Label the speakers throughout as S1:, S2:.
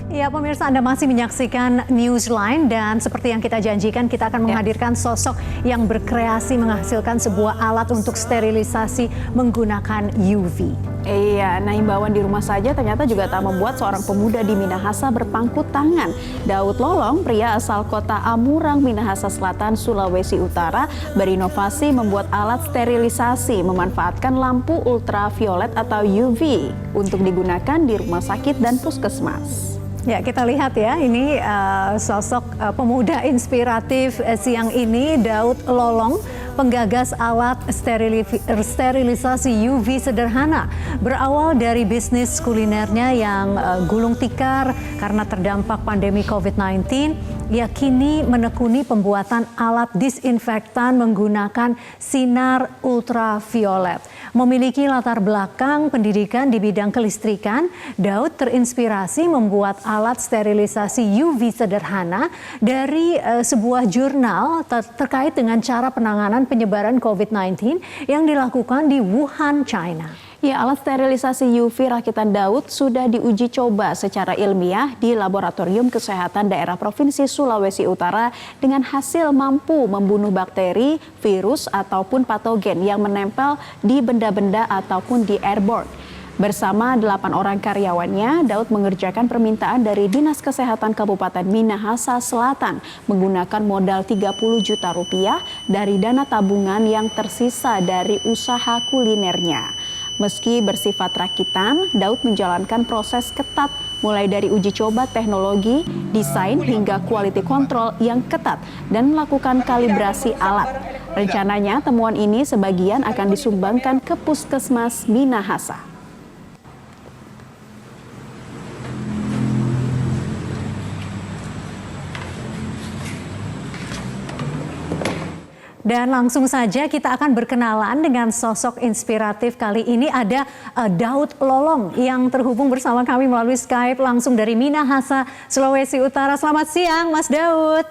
S1: Ya, pemirsa, Anda masih menyaksikan Newsline dan seperti yang kita janjikan, kita akan menghadirkan sosok yang berkreasi menghasilkan sebuah alat untuk sterilisasi menggunakan UV.
S2: Iya, nah imbauan di rumah saja ternyata juga tak membuat seorang pemuda di Minahasa berpangku tangan. Daud Lolong, pria asal kota Amurang, Minahasa Selatan, Sulawesi Utara, berinovasi membuat alat sterilisasi memanfaatkan lampu ultraviolet atau UV untuk digunakan di rumah sakit dan puskesmas.
S1: Ya, kita lihat ya, ini sosok pemuda inspiratif siang ini, Daud Lolong, penggagas alat sterilisasi UV sederhana. Berawal dari bisnis kulinernya yang gulung tikar karena terdampak pandemi COVID-19, ia kini menekuni pembuatan alat disinfektan menggunakan sinar ultraviolet. Memiliki latar belakang pendidikan di bidang kelistrikan, Daud terinspirasi membuat alat sterilisasi UV sederhana dari sebuah jurnal terkait dengan cara penanganan penyebaran COVID-19 yang dilakukan di Wuhan, China.
S2: Ya, alat sterilisasi UV rakitan Daud sudah diuji coba secara ilmiah di Laboratorium Kesehatan Daerah Provinsi Sulawesi Utara dengan hasil mampu membunuh bakteri, virus, ataupun patogen yang menempel di benda-benda ataupun di airborne. Bersama 8 orang karyawannya, Daud mengerjakan permintaan dari Dinas Kesehatan Kabupaten Minahasa Selatan menggunakan modal 30 juta rupiah dari dana tabungan yang tersisa dari usaha kulinernya. Meski bersifat rakitan, Daud menjalankan proses ketat mulai dari uji coba teknologi, desain hingga quality control yang ketat dan melakukan kalibrasi alat. Rencananya temuan ini sebagian akan disumbangkan ke Puskesmas Minahasa.
S1: Dan langsung saja kita akan berkenalan dengan sosok inspiratif kali ini. Ada Daud Lolong yang terhubung bersama kami melalui Skype langsung dari Minahasa, Sulawesi Utara. Selamat siang, Mas Daud.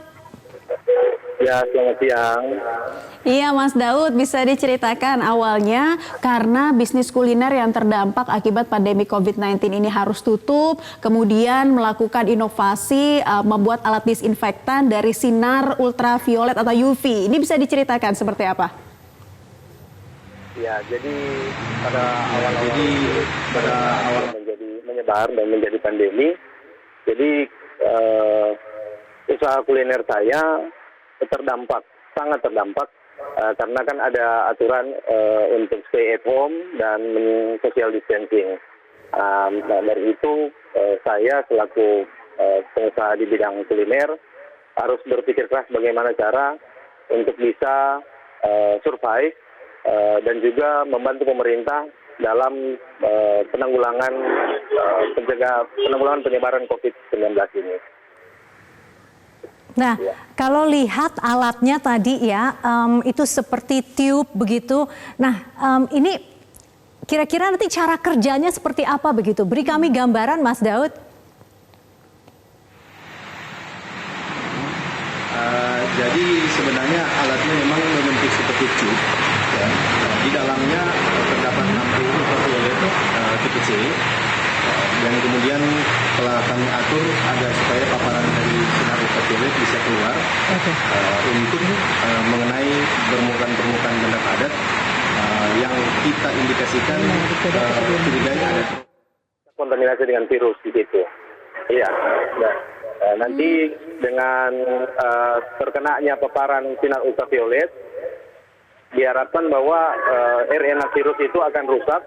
S3: Ya, selamat siang.
S2: Iya, Mas Daud, bisa diceritakan awalnya karena bisnis kuliner yang terdampak akibat pandemi COVID-19 ini harus tutup, kemudian melakukan inovasi membuat alat disinfektan dari sinar ultraviolet atau UV. Ini bisa diceritakan seperti apa?
S3: Ya, jadi pada awal menjadi menyebar dan menjadi pandemi, jadi usaha kuliner saya terdampak, sangat terdampak, karena kan ada aturan untuk stay at home dan social distancing. Dari itu saya selaku pengusaha di bidang kuliner harus berpikir keras bagaimana cara untuk bisa survive dan juga membantu pemerintah dalam penanggulangan penyebaran COVID-19 ini.
S1: Nah, kalau lihat alatnya tadi ya, itu seperti tube begitu. Nah, ini kira-kira nanti cara kerjanya seperti apa begitu? Beri kami gambaran, Mas Daud.
S4: Jadi sebenarnya alatnya memang membentuk seperti tube. Ya. Di dalamnya terdapat lampu ultraviolet tipe C. Dan kemudian telah kami atur agar supaya paparan dari sinar ultraviolet bisa keluar untuk mengenai permukaan benda padat yang kita indikasikan curigai ada
S3: kontaminasi dengan virus di situ. Iya. Nah, nanti dengan terkenanya paparan sinar ultraviolet diharapkan bahwa RNA virus itu akan rusak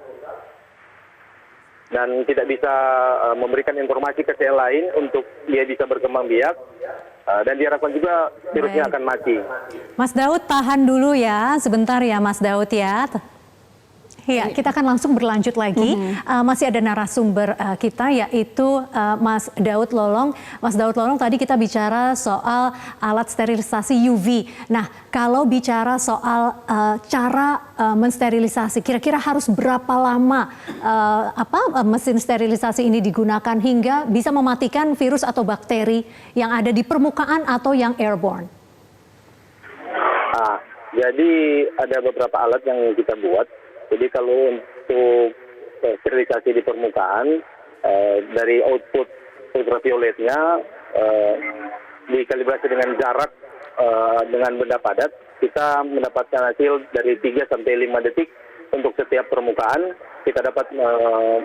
S3: dan tidak bisa memberikan informasi ke sel lain untuk dia bisa berkembang biak, dan diharapkan juga virusnya akan mati.
S1: Mas Daud, tahan dulu ya, sebentar ya Mas Daud ya. Ya, kita akan langsung berlanjut lagi. Masih ada narasumber kita, yaitu Mas Daud Lolong. Mas Daud Lolong, tadi kita bicara soal alat sterilisasi UV. Nah, kalau bicara soal cara mensterilisasi, kira-kira harus berapa lama mesin sterilisasi ini digunakan hingga bisa mematikan virus atau bakteri yang ada di permukaan atau yang airborne?
S3: Jadi ada beberapa alat yang kita buat. Jadi kalau untuk sterilisasi di permukaan, dari output ultravioletnya dikalibrasi dengan jarak dengan benda padat, kita mendapatkan hasil dari 3 sampai 5 detik untuk setiap permukaan. Kita dapat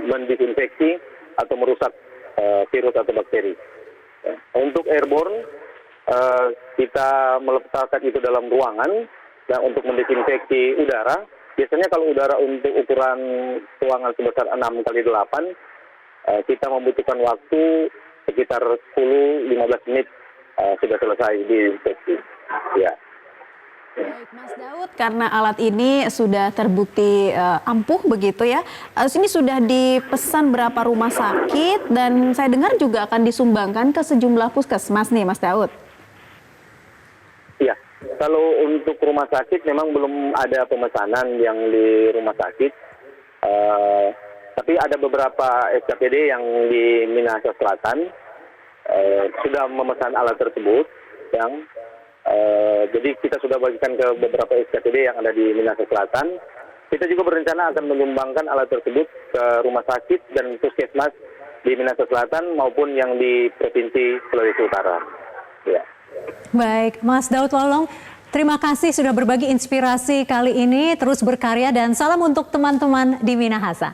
S3: mendisinfeksi atau merusak virus atau bakteri. Untuk airborne, kita meletakkan itu dalam ruangan. Dan untuk mendesinfeksi udara, biasanya kalau udara untuk ukuran ruangan sebesar 6x8, kita membutuhkan waktu sekitar 10-15 menit sudah selesai diinfeksi. Ya.
S2: Baik, Mas Daud, karena alat ini sudah terbukti ampuh begitu ya. Ini sudah dipesan berapa rumah sakit dan saya dengar juga akan disumbangkan ke sejumlah puskesmas nih, Mas Daud.
S3: Ya, kalau untuk rumah sakit memang belum ada pemesanan yang di rumah sakit. Tapi ada beberapa SKPD yang di Minahasa Selatan sudah memesan alat tersebut. Jadi kita sudah bagikan ke beberapa SKPD yang ada di Minahasa Selatan. Kita juga berencana akan menyumbangkan alat tersebut ke rumah sakit dan puskesmas di Minahasa Selatan maupun yang di Provinsi Sulawesi Utara. Ya.
S1: Baik, Mas Daud Lolong, terima kasih sudah berbagi inspirasi kali ini, terus berkarya dan salam untuk teman-teman di Minahasa.